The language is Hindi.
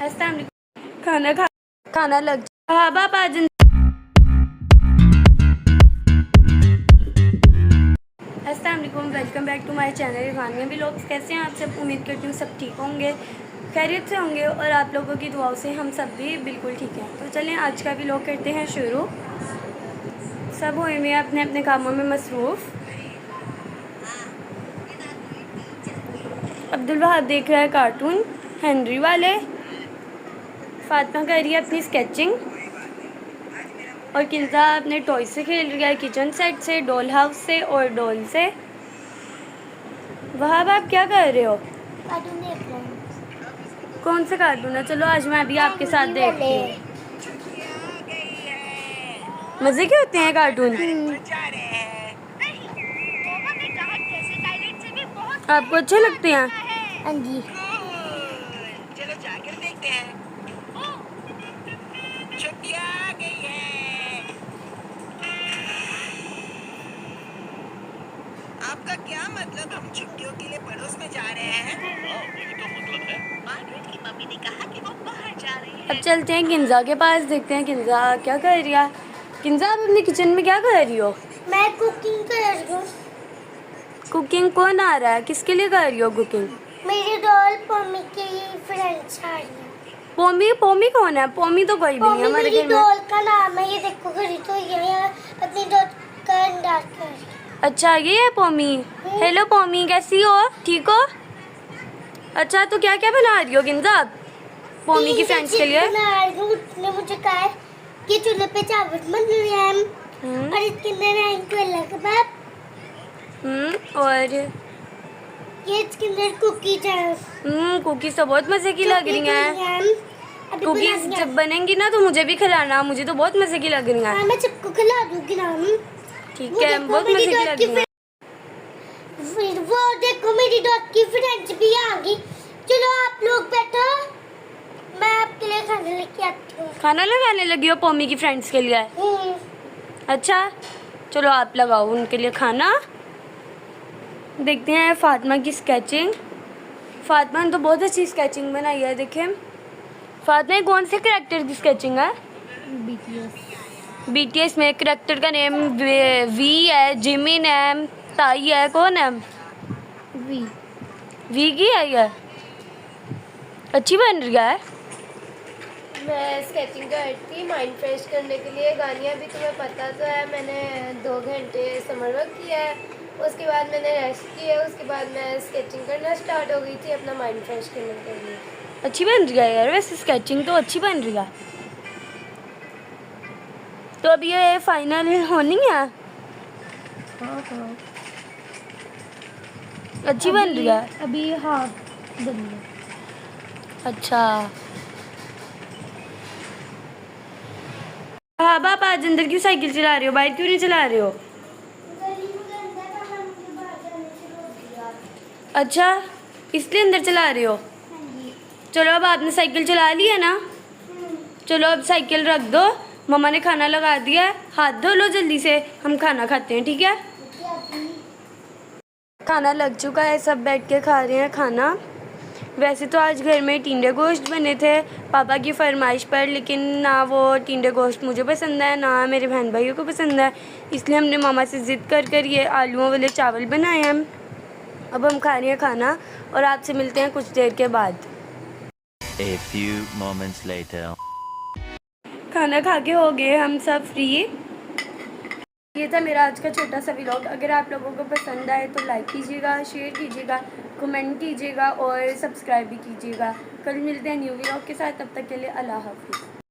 अस्सलाम वालेकुम। खाना लग हाँ बाप आज अस्सलाम वालेकुम। Welcome back to my channel Rihania vlogs. कैसे हैं आप सब? उम्मीद करती हूँ सब ठीक होंगे, खैरियत से होंगे और आप लोगों की दुआओं से हम सब भी बिल्कुल ठीक हैं। तो चलें आज का व्लॉग करते हैं शुरू। सब हुए में अपने अपने कामों में मसरूफ़। अब्दुल वहाब देख रहा है कार्टून हेनरी वाले, फातिमा कर रही है अपनी स्केचिंग और किंजा अपने टॉय से खेल रही है, किचन सेट से, डॉल हाउस से और डॉल से। वहाब आप क्या कर रहे हो? कार्टून देख रहे हैं। कौन सा कार्टून है? चलो आज मैं भी आपके साथ देखती हूँ। मज़े के होते हैं कार्टून। आपको अच्छे लगते हैं? हाँ जी। चलो जाकर देखते हैं। छुट्टी आ गई है। आपका क्या मतलब? हम छुट्टियों के लिए पड़ोस में जा रहे हैं? वही तो मतलब है। मार्गरेट की मम्मी ने कहा कि वो बाहर जा रही है। अब चलते हैं किंजा के पास, देखते हैं किंजा क्या कर रही है। किंजा आप अपनी किचन में क्या कर रही हो? मैं कुकिंग कर रही हूँ। कुकिंग कौन आ रहा है? किसके लिए कर रही हो कुकिंग? मेरी डॉल पम्मी की फ्रेंड्स आ रही है। पोमी पोमी कौन है? पोमी तो कोई भी नहीं है पम्मी हमारे मेरी घर में। डॉल का नाम है। ये देखो घड़ी तो ये अपनी डॉल का अंदाज कर रही है। अच्छा ये है पोमी। हेलो पोमी, कैसी हो? ठीक हो? अच्छा तो क्या क्या बना रही हो किंजा आप पोमी की फ्रेंड्स के लिए? बना रही हूँ। उसने मुझे कहा है कि चूल्हे पे चावल बन रहे हैं और इसके अंदर आएंगे अलग कबाब। और ये इसके अंदर कुकीज है। कुकीज तो बहुत मज़े की लग रही हैं। कुकीज जब बनेंगी ना तो मुझे भी खिलाना, मुझे तो बहुत मज़े की लग रही हैं। हाँ मैं सबको खिला दूंगी ना। ठीक है, बहुत मज़े की लग रही हैं। फिर वो देखो मेरी डॉग की फ्रेंड्स भी आ गई। चलो आप लोग बैठो, मैं आपके लिए खाना लेके आती हूँ। खाना लगाने लगी हो पोमी की फ्रेंड्स के लिए? अच्छा चलो आप लगाओ उनके लिए खाना। देखते हैं फातिमा की स्केचिंग। फातिमा ने तो बहुत अच्छी स्केचिंग बनाई है। देखिए फातिमा कौन से कैरेक्टर की स्केचिंग है? बीटीएस में कैरेक्टर का नेम वी है, जिमिन है, ताई है, कौन है? वी की है ये। अच्छी बन रही है। मैं स्केचिंग कर रही थी माइंड फ्रेश करने के लिए। गानिया भी तुम्हें पता तो है, मैंने 2 घंटे समर वर्क किया है, उसके बाद मैंने रेस्ट किया, उसके बाद मैं स्केचिंग करना स्टार्ट हो गई थी अपना माइंड फ्रेश करने के लिए। अच्छी बन रही है यार, वैसे स्केचिंग तो अच्छी बन रही है। तो अब ये फाइनल होनी है? हाँ अच्छी बन रही है। अभी हाँ बन गई। अच्छा हाँ बाप आज अंदर क्यों साइकिल चला रहे हो? बाइक क्यों नहीं चला रहे हो? अच्छा इसलिए अंदर चला रहे हो। चलो अब आपने साइकिल चला ली है ना, चलो अब साइकिल रख दो। मम्मा ने खाना लगा दिया है, हाथ धो लो जल्दी से, हम खाना खाते हैं। ठीक है, खाना लग चुका है, सब बैठ के खा रहे हैं खाना। वैसे तो आज घर में टिंडे गोश्त बने थे पापा की फरमाइश पर, लेकिन ना वो टिंडे गोश्त मुझे पसंद है ना मेरे बहन भाइयों को पसंद है, इसलिए हमने मामा से ज़िद कर ये आलूओं वाले चावल बनाए हैं। अब हम खा रहे हैं खाना और आपसे मिलते हैं कुछ देर के बाद। A few moments later. खाना खा के हो गए हम सब फ्री। ये था मेरा आज का छोटा सा व्लॉग। अगर आप लोगों को पसंद आए तो लाइक कीजिएगा, शेयर कीजिएगा, कमेंट कीजिएगा और सब्सक्राइब भी कीजिएगा। कल मिलते हैं न्यू व्लॉग के साथ, तब तक के लिए अल्लाह हाफिज़।